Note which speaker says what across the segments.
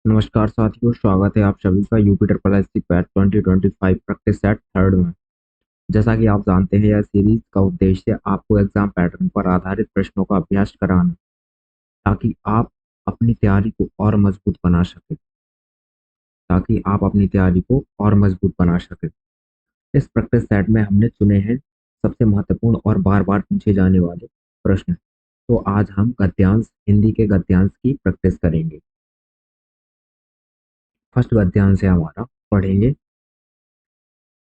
Speaker 1: नमस्कार साथियों, स्वागत है आप सभी का UP triple S C PET 2025 practice set third में। जैसा कि आप जानते हैं, यह सीरीज का उद्देश्य आपको एग्जाम पैटर्न पर आधारित प्रश्नों का अभ्यास कराना, ताकि आप अपनी तैयारी को और मजबूत बना सकें इस प्रैक्टिस सेट में हमने चुने हैं सबसे महत्वपूर्ण और बार बार पूछे जाने वाले प्रश्न। तो आज हम गद्यांश, हिंदी के गद्यांश की प्रैक्टिस करेंगे। फर्स्ट गद्यांश है हमारा, पढ़ेंगे।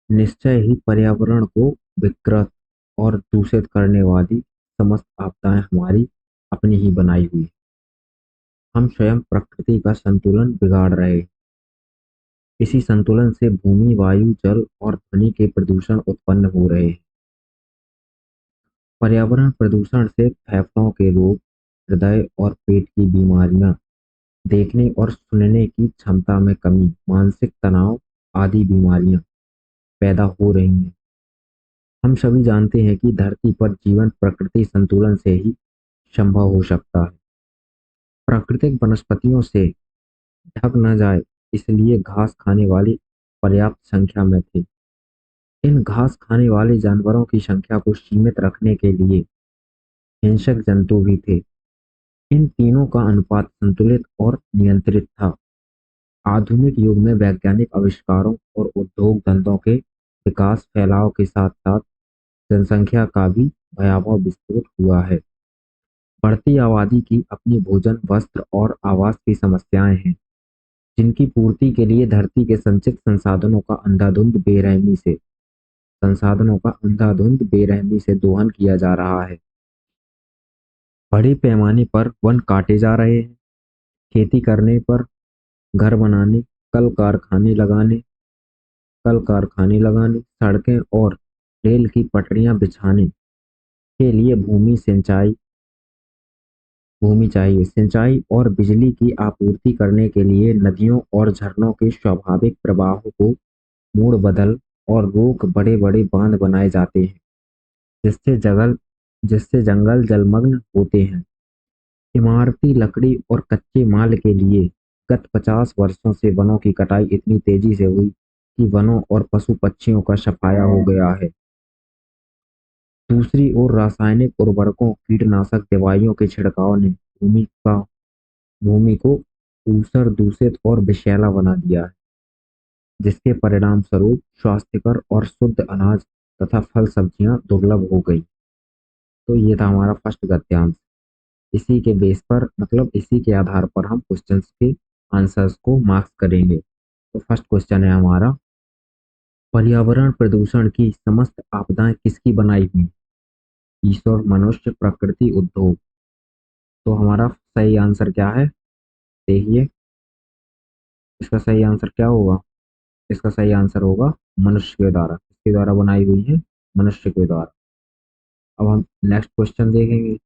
Speaker 1: निश्चय ही पर्यावरण को विकृत और दूषित करने वाली समस्त आपदाएं हमारी अपनी ही बनाई हुई हैं। हम स्वयं प्रकृति का संतुलन बिगाड़ रहे हैं। इसी संतुलन से भूमि, वायु, जल और ध्वनि के प्रदूषण उत्पन्न हो रहे हैं। पर्यावरण प्रदूषण से फेफड़ों के रोग, हृदय और पेट की बीमारियां, देखने और सुनने की क्षमता में कमी, मानसिक तनाव आदि बीमारियां पैदा हो रही हैं। हम सभी जानते हैं कि धरती पर जीवन प्रकृति संतुलन से ही संभव हो सकता है। प्राकृतिक वनस्पतियों से ढक न जाए, इसलिए घास खाने वाले पर्याप्त संख्या में थे। इन घास खाने वाले जानवरों की संख्या को सीमित रखने के लिए हिंसक जंतु भी थे। इन तीनों का अनुपात संतुलित और नियंत्रित था। आधुनिक युग में वैज्ञानिक आविष्कारों और उद्योग धंधों के विकास, फैलाव के साथ साथ जनसंख्या का भी भयावह विस्फोट हुआ है। बढ़ती आबादी की अपनी भोजन, वस्त्र और आवास की समस्याएं हैं, जिनकी पूर्ति के लिए धरती के संचित संसाधनों का अंधाधुंध बेरहमी से दोहन किया जा रहा है। बड़े पैमाने पर वन काटे जा रहे हैं। खेती करने पर, घर बनाने, कल कारखाने लगाने, सड़कें और रेल की पटरियां बिछाने के लिए भूमि चाहिए। सिंचाई और बिजली की आपूर्ति करने के लिए नदियों और झरनों के स्वाभाविक प्रवाह को मोड़ बदल और रोक बड़े बड़े बांध बनाए जाते हैं, जिससे जंगल जलमग्न होते हैं। इमारती लकड़ी और कच्चे माल के लिए गत 50 वर्षों से वनों की कटाई इतनी तेजी से हुई कि वनों और पशु पक्षियों का सफाया हो गया है। दूसरी ओर रासायनिक उर्वरकों, कीटनाशक दवाइयों के छिड़काव ने भूमि को ऊसर, दूषित और विषैला बना दिया है, जिसके परिणाम स्वरूप स्वास्थ्यकर और शुद्ध अनाज तथा फल सब्जियां दुर्लभ हो गई। तो ये था हमारा फर्स्ट गद्यांश। इसी के बेस पर, मतलब इसी के आधार पर हम क्वेश्चंस के आंसर्स को मार्क्स करेंगे। तो फर्स्ट क्वेश्चन है हमारा, पर्यावरण प्रदूषण की समस्त आपदाएं किसकी बनाई हुई? ईश्वर, मनुष्य, प्रकृति, उद्योग। तो हमारा सही आंसर क्या है? देखिए, इसका सही आंसर क्या होगा? इसका सही आंसर होगा मनुष्य के द्वारा। किसके द्वारा बनाई हुई है? मनुष्य के द्वारा। अब हम नेक्स्ट क्वेश्चन देखेंगे।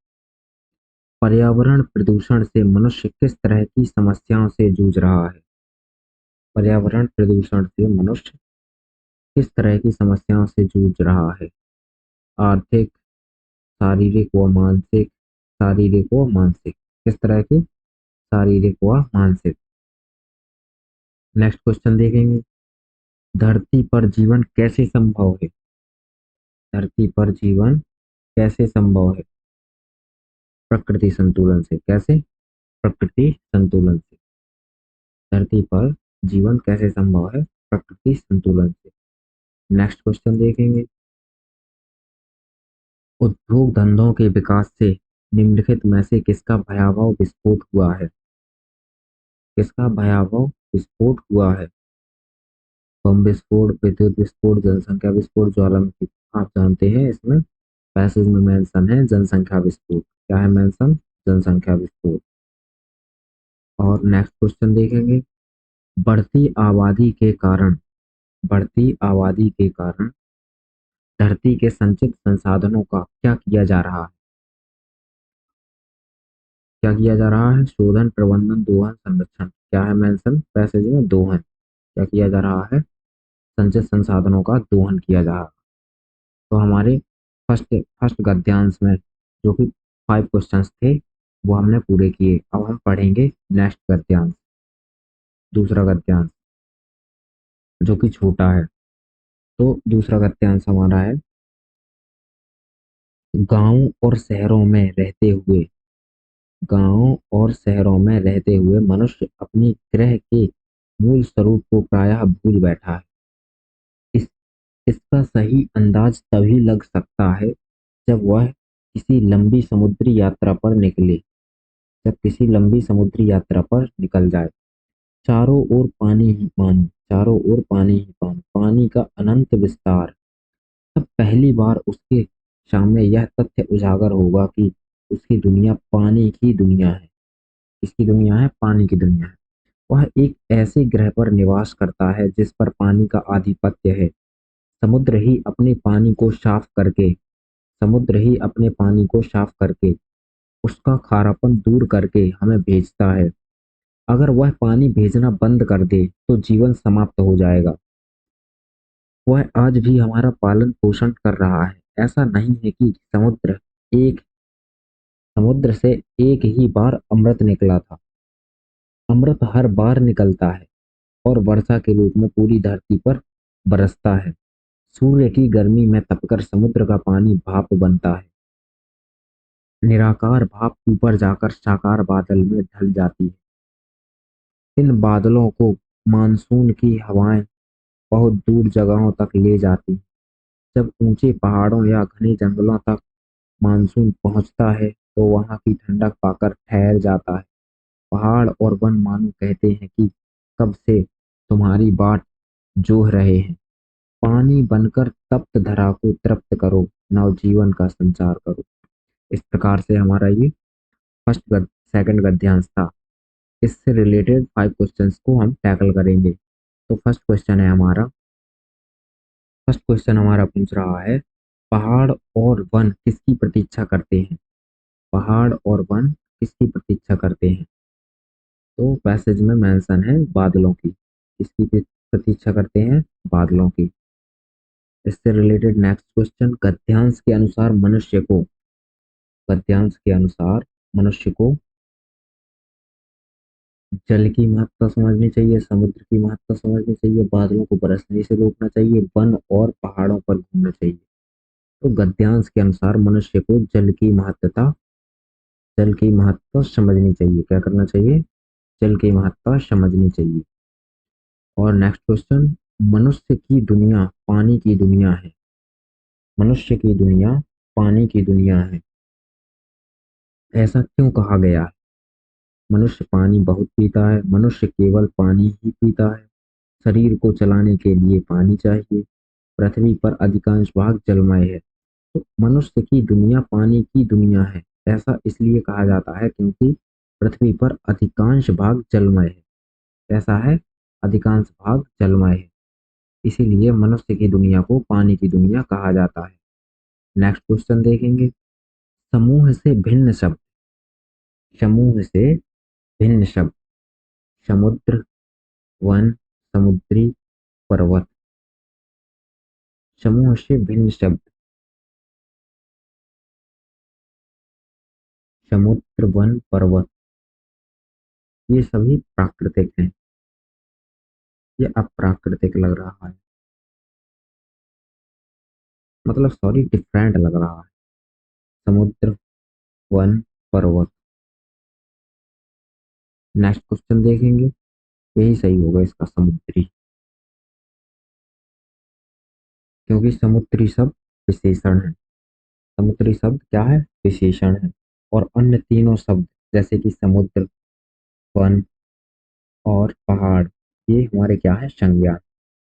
Speaker 1: पर्यावरण प्रदूषण से मनुष्य किस तरह की समस्याओं से जूझ रहा है? पर्यावरण प्रदूषण से मनुष्य किस तरह की समस्याओं से जूझ रहा है? आर्थिक, शारीरिक व मानसिक। किस तरह की? शारीरिक व मानसिक। नेक्स्ट क्वेश्चन देखेंगे। धरती पर जीवन कैसे संभव है? धरती पर जीवन कैसे संभव है? प्रकृति संतुलन से। कैसे? प्रकृति संतुलन से। धरती पर जीवन कैसे संभव है? प्रकृति संतुलन से। नेक्स्ट क्वेश्चन देखेंगे। उद्योग धंधों के विकास से निम्नलिखित में से किसका भयावह विस्फोट हुआ है? किसका भयावह विस्फोट हुआ है? बम विस्फोट, विद्युत विस्फोट, जनसंख्या विस्फोट, ज्वालामुखी। आप जानते हैं इसमें पैसेज में मेंशन है जनसंख्या विस्फोट। क्या है मेंशन? जनसंख्या विस्फोट। और नेक्स्ट क्वेश्चन देखेंगे। बढ़ती आबादी के कारण धरती के संचित संसाधनों का क्या किया जा रहा है? क्या किया जा रहा है? शोधन, प्रबंधन, दोहन, संरक्षण। क्या है मेंशन पैसेज में? दोहन। क्या किया जा रहा है? संचित संसाधनों का दोहन किया जा रहा है। तो हमारे फर्स्ट फर्स्ट गद्यांश में जो कि 5 क्वेश्चंस थे, वो हमने पूरे किए। अब हम पढ़ेंगे नेक्स्ट गद्यांश। दूसरा गद्यांश जो कि छोटा है। तो दूसरा गद्यांश हमारा है, गांव और शहरों में रहते हुए, गांव और शहरों में रहते हुए मनुष्य अपने ग्रह के मूल स्वरूप को प्रायः भूल बैठा है। इस इसका सही अंदाज तभी लग सकता है जब वह किसी लंबी समुद्री यात्रा पर निकले, जब किसी लंबी समुद्री यात्रा पर निकल जाए। चारों ओर पानी ही पानी, चारों ओर पानी ही पानी, पानी का अनंत विस्तार। तब पहली बार उसके सामने यह तथ्य उजागर होगा कि उसकी दुनिया पानी की दुनिया है। किसकी दुनिया है? पानी की दुनिया है। वह एक ऐसे ग्रह पर निवास करता है जिस पर पानी का आधिपत्य है। समुद्र ही अपने पानी को साफ करके समुद्र ही अपने पानी को साफ करके उसका खारापन दूर करके हमें भेजता है। अगर वह पानी भेजना बंद कर दे तो जीवन समाप्त हो जाएगा। वह आज भी हमारा पालन पोषण कर रहा है। ऐसा नहीं है कि एक समुद्र से एक ही बार अमृत निकला था। अमृत हर बार निकलता है और वर्षा के रूप में पूरी धरती पर बरसता है। सूर्य की गर्मी में तपकर समुद्र का पानी भाप बनता है। निराकार भाप ऊपर जाकर साकार बादल में ढल जाती है। इन बादलों को मानसून की हवाएं बहुत दूर जगहों तक ले जाती हैं। जब ऊंचे पहाड़ों या घने जंगलों तक मानसून पहुंचता है तो वहां की ठंडक पाकर ठहर जाता है। पहाड़ और वन मानो कहते हैं कि कब से तुम्हारी बाट जोह रहे हैं। पानी बनकर तप्त धरा को तृप्त करो, नवजीवन का संचार करो। इस प्रकार से हमारा ये सेकंड गद्यांश था। इससे रिलेटेड 5 क्वेश्चंस को हम टैकल करेंगे। तो फर्स्ट क्वेश्चन हमारा पूछ रहा है, पहाड़ और वन किसकी प्रतीक्षा करते हैं? पहाड़ और वन किसकी प्रतीक्षा करते हैं? तो पैसेज में मेंशन है बादलों की। किसकी प्रतीक्षा करते हैं? बादलों की। इससे रिलेटेड नेक्स्ट क्वेश्चन, गद्यांश के अनुसार मनुष्य को जल की महत्ता समझनी चाहिए, समुद्र की महत्ता समझनी चाहिए, बादलों को बरसने से रोकना चाहिए, वन और पहाड़ों पर घूमना चाहिए। तो गद्यांश के अनुसार मनुष्य को जल की महत्ता समझनी चाहिए। क्या करना चाहिए? जल की महत्ता समझनी चाहिए। और नेक्स्ट क्वेश्चन, मनुष्य की दुनिया पानी की दुनिया है। मनुष्य की दुनिया पानी की दुनिया है, ऐसा क्यों कहा गया है? मनुष्य पानी बहुत पीता है, मनुष्य केवल पानी ही पीता है। शरीर को चलाने के लिए पानी चाहिए। पृथ्वी पर अधिकांश भाग जलमय है। तो मनुष्य की दुनिया पानी की दुनिया है, ऐसा इसलिए कहा जाता है क्योंकि पृथ्वी पर अधिकांश भाग जलमय है। ऐसा है, अधिकांश भाग जलमय है, इसीलिए मनुष्य की दुनिया को पानी की दुनिया कहा जाता है। नेक्स्ट क्वेश्चन देखेंगे, समूह से भिन्न शब्द। समूह से भिन्न शब्द, समुद्र, वन, समुद्री, पर्वत। समूह से भिन्न शब्द, समुद्र, वन, पर्वत, ये सभी प्राकृतिक हैं। ये अप्राकृतिक लग रहा है, मतलब सॉरी डिफरेंट लग रहा है। समुद्र, वन, पर्वत। नेक्स्ट क्वेश्चन देखेंगे, यही सही होगा इसका, समुद्री, क्योंकि समुद्री शब्द विशेषण है। समुद्री शब्द क्या है? विशेषण है। और अन्य तीनों शब्द जैसे कि समुद्र, वन और पहाड़, ये हमारे क्या है? संज्ञा।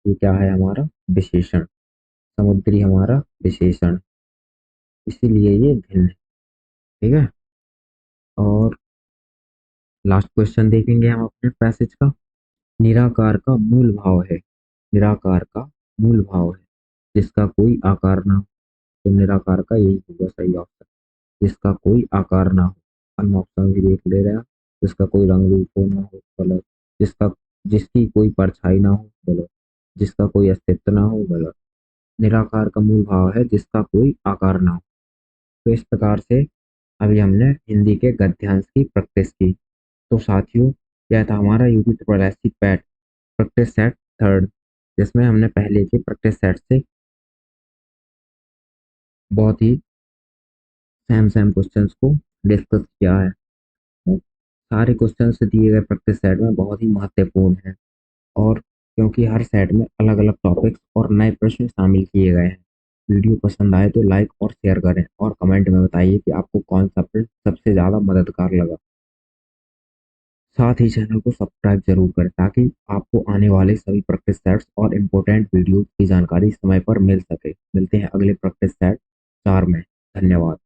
Speaker 1: ये क्या है? हमारा विशेषण। समुद्री हमारा विशेषण, इसीलिए ये भिन्न है। ठीक है। और लास्ट क्वेश्चन देखेंगे हम अपने पैसेज का, निराकार का मूल भाव है। निराकार का मूल भाव है, जिसका कोई आकार ना हो। तो निराकार का यही होगा सही ऑप्शन, जिसका कोई आकार ना हो। अन्य ऑप्शन भी देख ले रहे हैं। जिसका कोई रंग रूप हो ना हो, गलत। जिसका जिसकी कोई परछाई ना हो, गलत। जिसका कोई अस्तित्व ना हो, गलत। निराकार का मूल भाव है जिसका कोई आकार ना हो। तो इस प्रकार से अभी हमने हिंदी के गद्यांश की प्रैक्टिस की। तो साथियों, यह था हमारा UP triple SC PAT practice set third, जिसमें हमने पहले के प्रैक्टिस सेट से बहुत ही सेम सेम क्वेश्चंस को डिस्कस किया है। तो सारे क्वेश्चंस दिए गए प्रैक्टिस सेट में बहुत ही महत्वपूर्ण हैं, और क्योंकि हर सेट में अलग अलग टॉपिक्स और नए प्रश्न शामिल किए गए हैं। वीडियो पसंद आए तो लाइक और शेयर करें और कमेंट में बताइए कि आपको कौन सा प्रश्न सबसे ज़्यादा मददगार लगा। साथ ही चैनल को सब्सक्राइब जरूर करें ताकि आपको आने वाले सभी प्रैक्टिस सेट्स और इम्पोर्टेंट वीडियो की जानकारी समय पर मिल सके। मिलते हैं अगले प्रैक्टिस सेट 4 में। धन्यवाद।